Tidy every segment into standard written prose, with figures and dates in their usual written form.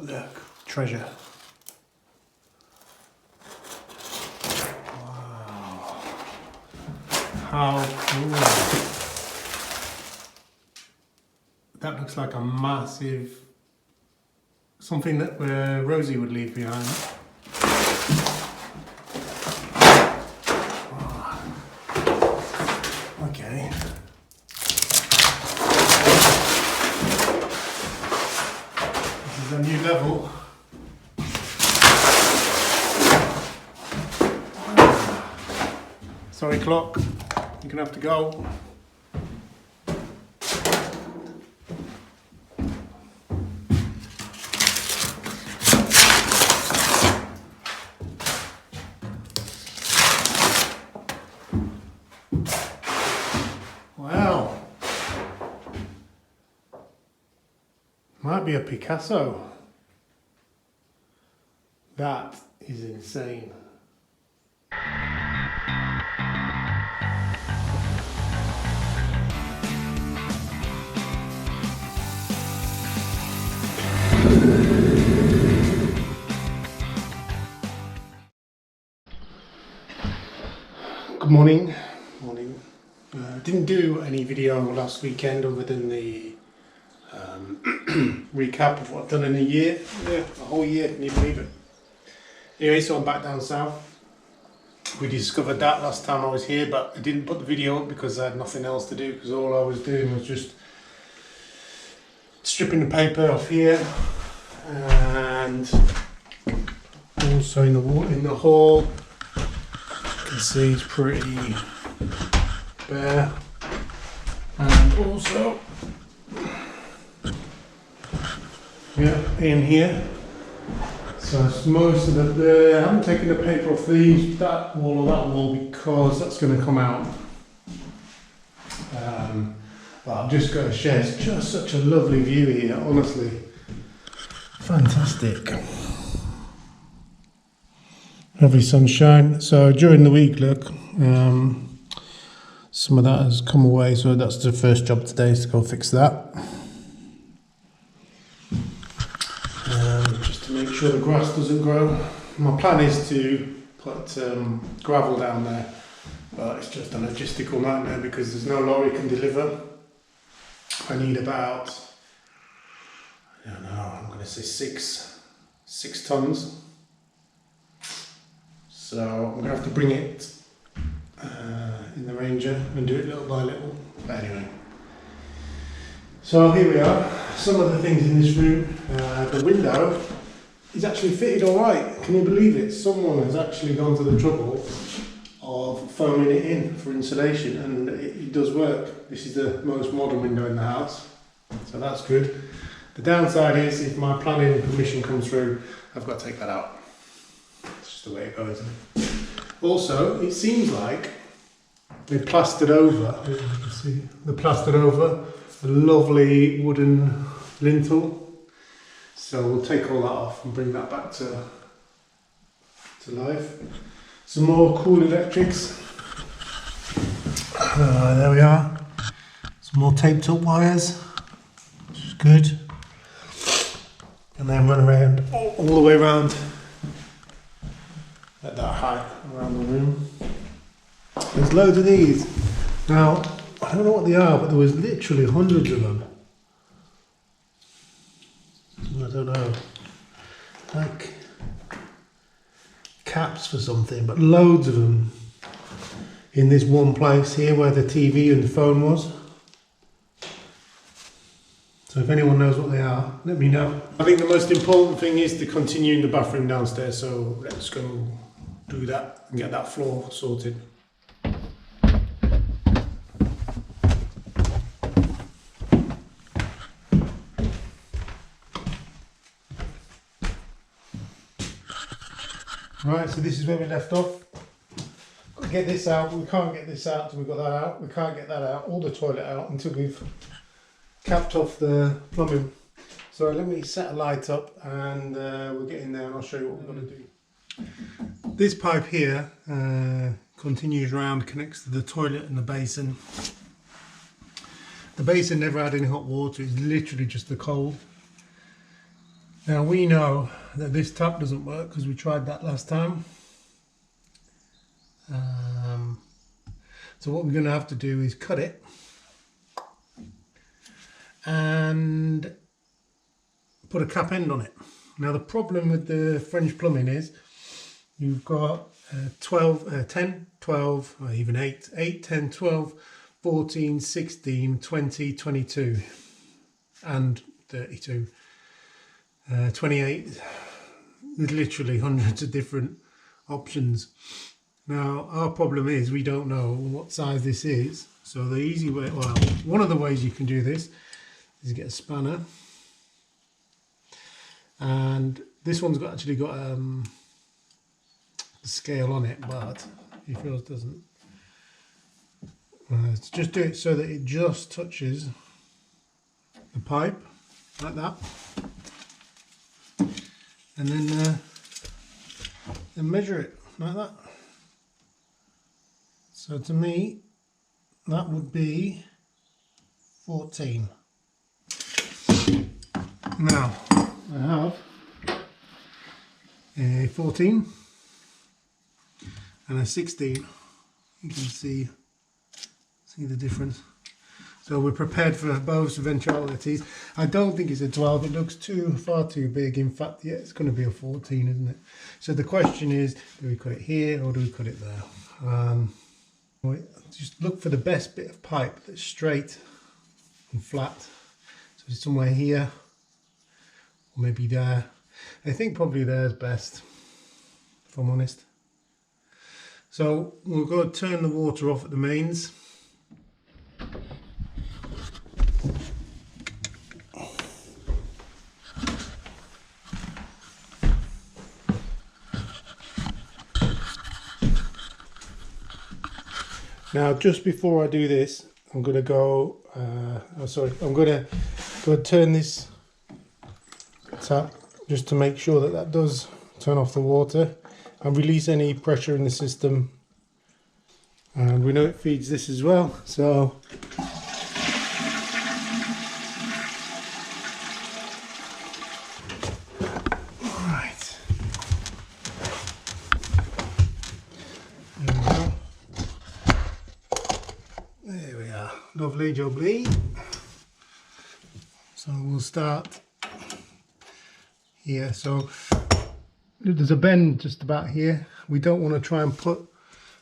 Look, treasure. Wow. How cool. That looks like a massive, something that Rosie would leave behind. Wow. Okay. This is a new level. Sorry, clock. You're gonna have to go. Wow. Might be a Picasso. That is insane. Good morning. Didn't do any video last weekend other than the recap of what I've done in a year. Yeah, a whole year, can you believe it? Anyway, so I'm back down south. We discovered that last time I was here, but I didn't put the video up because I had nothing else to do, because all I was doing was just stripping the paper off here, and also in the hall. You can see it's pretty bare, and also in here. So it's most of the I haven't taken the paper off that wall or that wall because that's going to come out. But I've just got to share. It's just such a lovely view here, honestly. Fantastic. Lovely sunshine. So during the week, look, some of that has come away, so that's the first job today, is to go fix that. Just to make sure the grass doesn't grow. My plan is to put gravel down there, but it's just a logistical nightmare because there's no lorry can deliver. I need about, I don't know, I'm going to say six tons. So I'm going to have to bring it in the Ranger and do it little by little. But anyway, so here we are. Some of the things in this room. The window is actually fitted all right. Can you believe it? Someone has actually gone to the trouble of foaming it in for insulation, and it does work. This is the most modern window in the house, so that's good. The downside is if my planning permission comes through, I've got to take that out. It's just the way it goes. Also, it seems like they plastered over, you can see, they plastered over a lovely wooden lintel. So we'll take all that off and bring that back to life. Some more cool electrics. There we are. Some more taped up wires, which is good. And then run around all the way around at that height around the room. There's loads of these. Now, I don't know what they are, but there was literally hundreds of them. I don't know. Like caps for something, but loads of them in this one place here where the TV and the phone was. So if anyone knows what they are, let me know. I think the most important thing is to continue in the bathroom downstairs, so let's go do that and get that floor sorted. Right, so this is where we left off. Got to get this out. We can't get this out until we've got that out. We can't get that out, or the toilet out, until we've capped off the plumbing. So let me set a light up and we'll get in there and I'll show you what we're going to do. This pipe here continues round, connects to the toilet and the basin. The basin never had any hot water, it's literally just the cold. Now we know that this tap doesn't work because we tried that last time. So what we're going to have to do is cut it and put a cap end on it. Now the problem with the French plumbing is you've got 10, 12, or even 8, 10, 12, 14, 16, 20, 22 and 32, 28, with literally hundreds of different options. Now our problem is we don't know what size this is, so the easy way, well, one of the ways you can do this is get a spanner, and this one's actually got a scale on it, but if yours doesn't, just do it so that it just touches the pipe like that, and then measure it like that. So to me that would be 14. Now I have a 14 and a 16. You can see the difference. So we're prepared for both eventualities. I don't think it's a 12. It looks far too big. In fact, yeah, it's going to be a 14, isn't it? So the question is, do we cut it here or do we cut it there? Just look for the best bit of pipe that's straight and flat. So somewhere here, or maybe there. I think probably there's best, if I'm honest. So we'll go turn the water off at the mains. Now, just before I do this, I'm going to go, I'm going to go turn this tap just to make sure that that does turn off the water and release any pressure in the system. And we know it feeds this as well, so lovely jubbly. So we'll start here. So there's a bend just about here. We don't want to try and put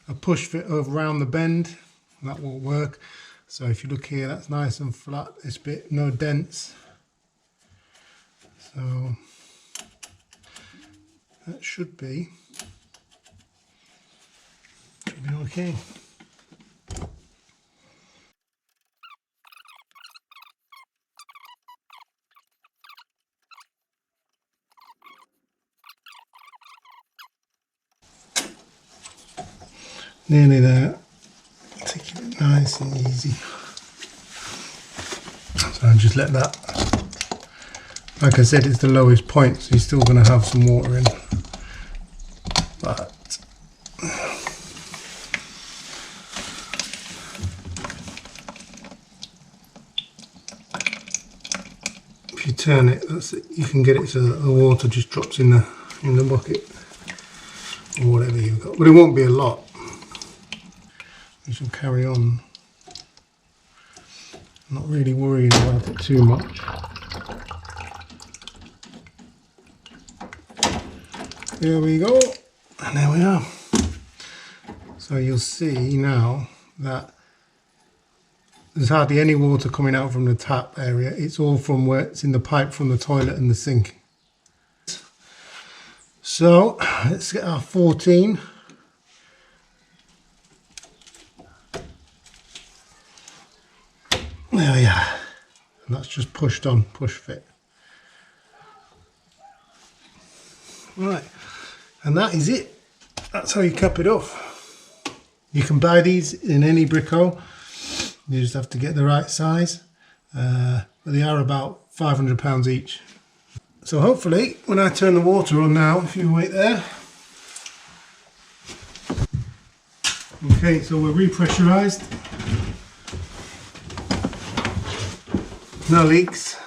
a push fit around the bend. That won't work. So if you look here, that's nice and flat. This bit, no dents. So that should be okay. Nearly there. Taking it nice and easy. So I'll just let that, like I said, it's the lowest point, so you're still going to have some water in. But if you turn it, you can get it so that the water just drops in the bucket or whatever you've got. But it won't be a lot. We shall carry on. I'm not really worrying about it too much. There we go, and there we are. So you'll see now that there's hardly any water coming out from the tap area. It's all from where it's in the pipe from the toilet and the sink. So let's get our 14. There we are, and that's just pushed on, push fit. Right, and that is it. That's how you cap it off. You can buy these in any brico. You just have to get the right size. But they are about £500 each. So hopefully, when I turn the water on now, if you wait there. Okay, so we're repressurized. No leaks.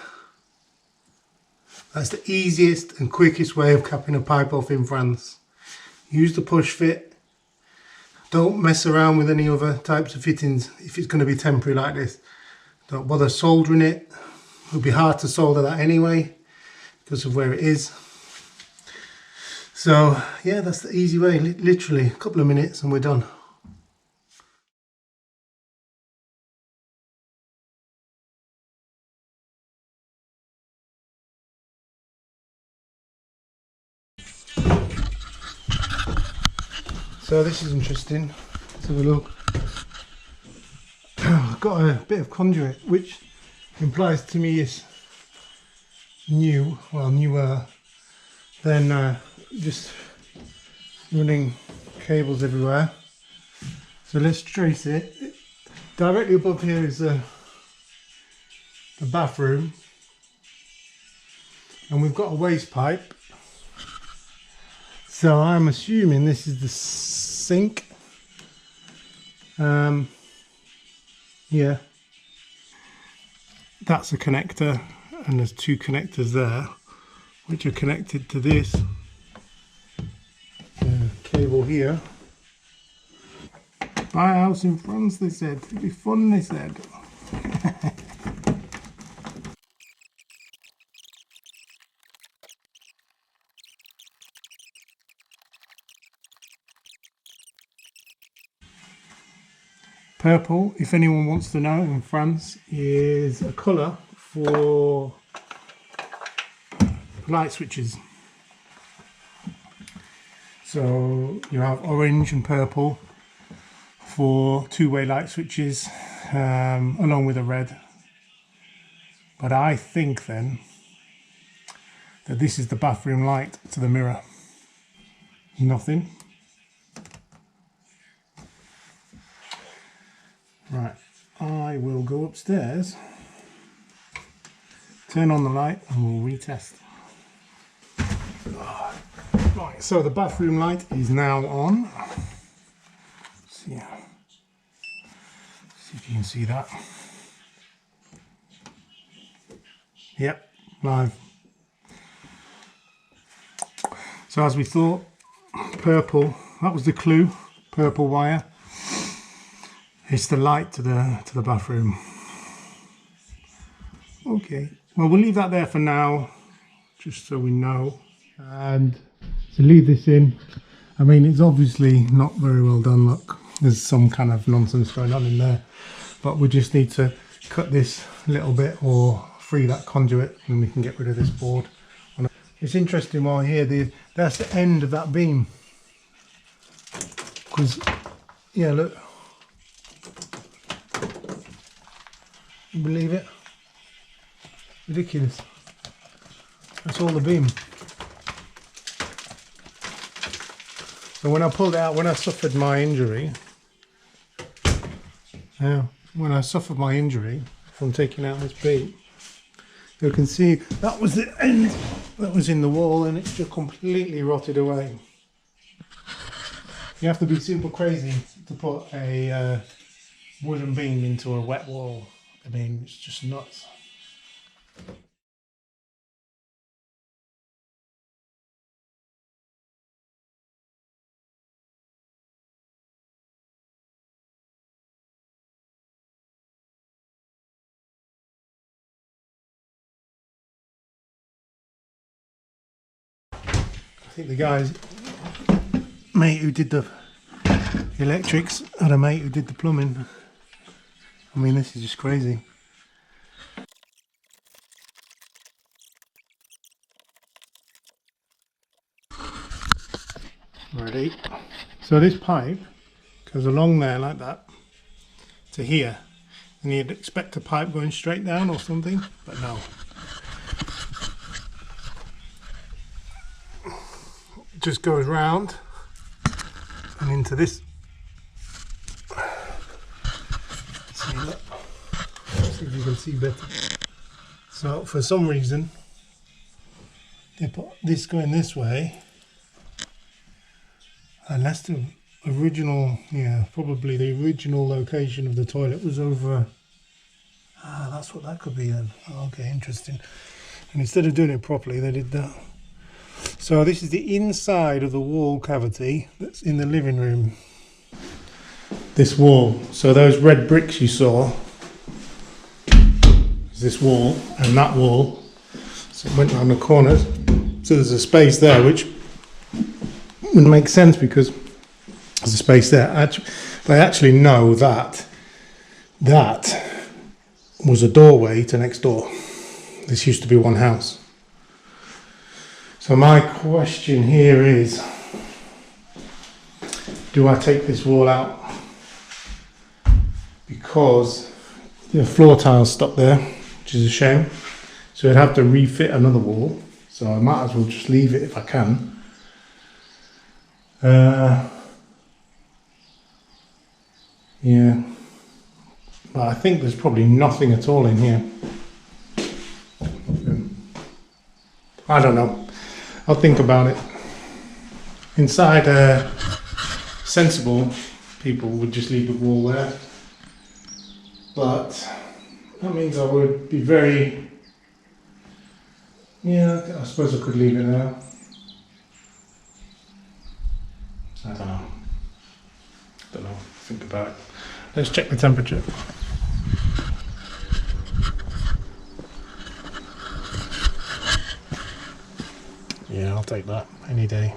That's the easiest and quickest way of capping a pipe off in France. Use the push fit. Don't mess around with any other types of fittings if it's going to be temporary like this. Don't bother soldering it. It'll be hard to solder that anyway because of where it is. So yeah, that's the easy way. Literally a couple of minutes and we're done. So this is interesting. Let's have a look. I've got a bit of conduit, which implies to me is new, well newer than just running cables everywhere. So let's trace it. Directly above here is the bathroom, and we've got a waste pipe. So I'm assuming this is the sink. Yeah, that's a connector, and there's two connectors there which are connected to this cable here. Buy a house in France, they said. It'd be fun, they said. Purple, if anyone wants to know, in France is a colour for light switches. So you have orange and purple for two-way light switches, along with a red. But I think then that this is the bathroom light to the mirror. Nothing. Right, I will go upstairs, turn on the light and we'll retest. Right, so the bathroom light is now on. See if you can see that. Yep, live. So as we thought, purple, that was the clue, purple wire. It's the light to the bathroom. Okay, well we'll leave that there for now, just so we know. And to leave this in, I mean it's obviously not very well done, look. There's some kind of nonsense going on in there. But we just need to cut this a little bit or free that conduit and we can get rid of this board. It's interesting while here, that's the end of that beam. Because, yeah look. You believe it? Ridiculous. That's all the beam. So when I pulled it out, when I suffered my injury, from taking out this beam, you can see that was the end that was in the wall and it's just completely rotted away. You have to be super crazy to put a wooden beam into a wet wall. I mean, it's just nuts. I think the guy's mate who did the electrics had a mate who did the plumbing. I mean, this is just crazy. Ready? So this pipe goes along there like that to here, and you'd expect a pipe going straight down or something, but no. It just goes round and into this. See, look. See if you can see better. So for some reason they put this going this way, and that's the original, yeah, probably the original location of the toilet was over. Ah, that's what that could be then. Okay, interesting. And instead of doing it properly, they did that. So this is the inside of the wall cavity that's in the living room. This wall. So those red bricks you saw is this wall and that wall. So it went around the corners. So there's a space there which would make sense because there's a space there. But I actually know that that was a doorway to next door. This used to be one house. So my question here is, do I take this wall out? Because the floor tiles stopped there, which is a shame. So I'd have to refit another wall. So I might as well just leave it if I can. Yeah. But I think there's probably nothing at all in here. I don't know. I'll think about it. Inside, sensible people would just leave the wall there. But that means I would be very... Yeah, I suppose I could leave it there. I don't know. Think about it. Let's check the temperature. Yeah, I'll take that any day.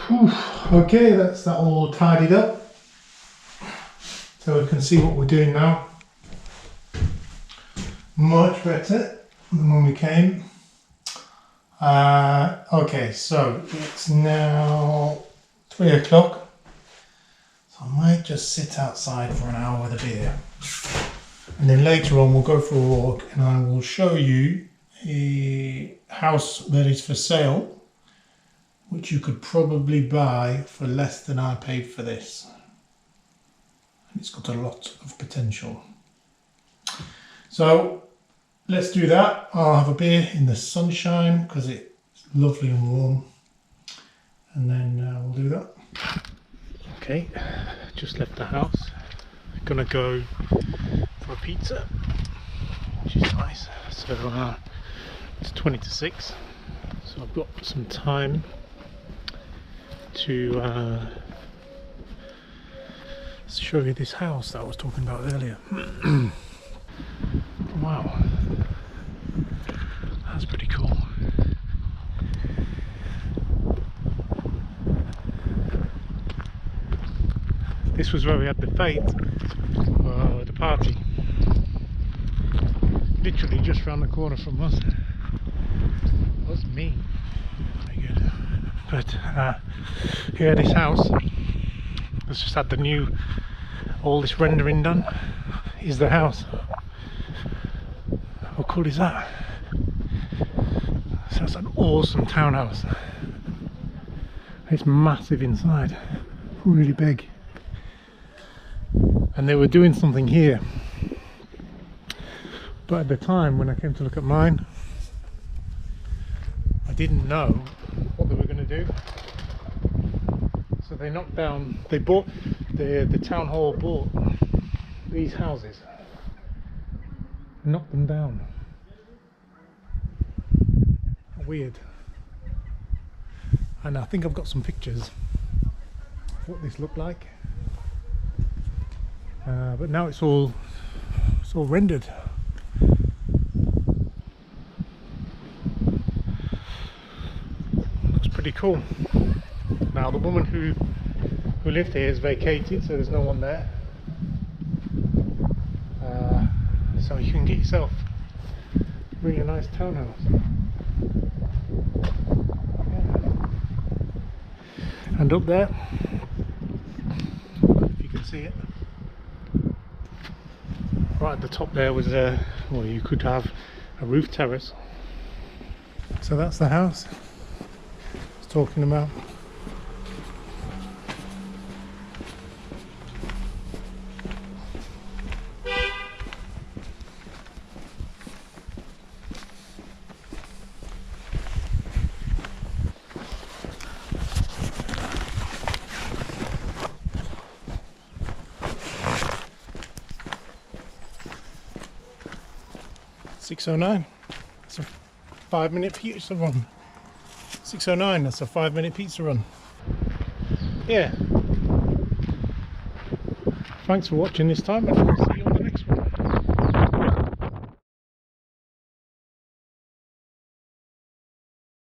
Whew. Okay, that's that all tidied up. So we can see what we're doing now. Much better than when we came. Okay, so it's now 3 o'clock. So I might just sit outside for an hour with a beer. And then later on we'll go for a walk and I will show you a house that is for sale, which you could probably buy for less than I paid for this. And it's got a lot of potential. So let's do that. I'll have a beer in the sunshine because it's lovely and warm. And then we'll do that. Okay, just left the house. Gonna go for a pizza, which is nice. So it's 20 to 6. So I've got some time to show you this house that I was talking about earlier. Wow, that's pretty cool. This was where we had the fete, the party. Literally just round the corner from us. It was me. Very good. But here, this house has just had all this rendering done. Is the house. How cool is that? So that's an awesome townhouse. It's massive inside, really big. And they were doing something here, but at the time when I came to look at mine, I didn't know what they were going to do. So they knocked down, the town hall bought these houses, knocked them down. Weird. And I think I've got some pictures of what this looked like. But now it's all rendered. Looks pretty cool. Now the woman who lived here is vacated, so there's no one there. So you can get yourself a really nice townhouse. Yeah. And up there, if you can see it, right at the top there was well, you could have a roof terrace. So that's the house I was talking about. 6:09. It's a 5-minute pizza run. 6:09. That's a 5-minute pizza run. Yeah. Thanks for watching this time, and I'll see you on the next one.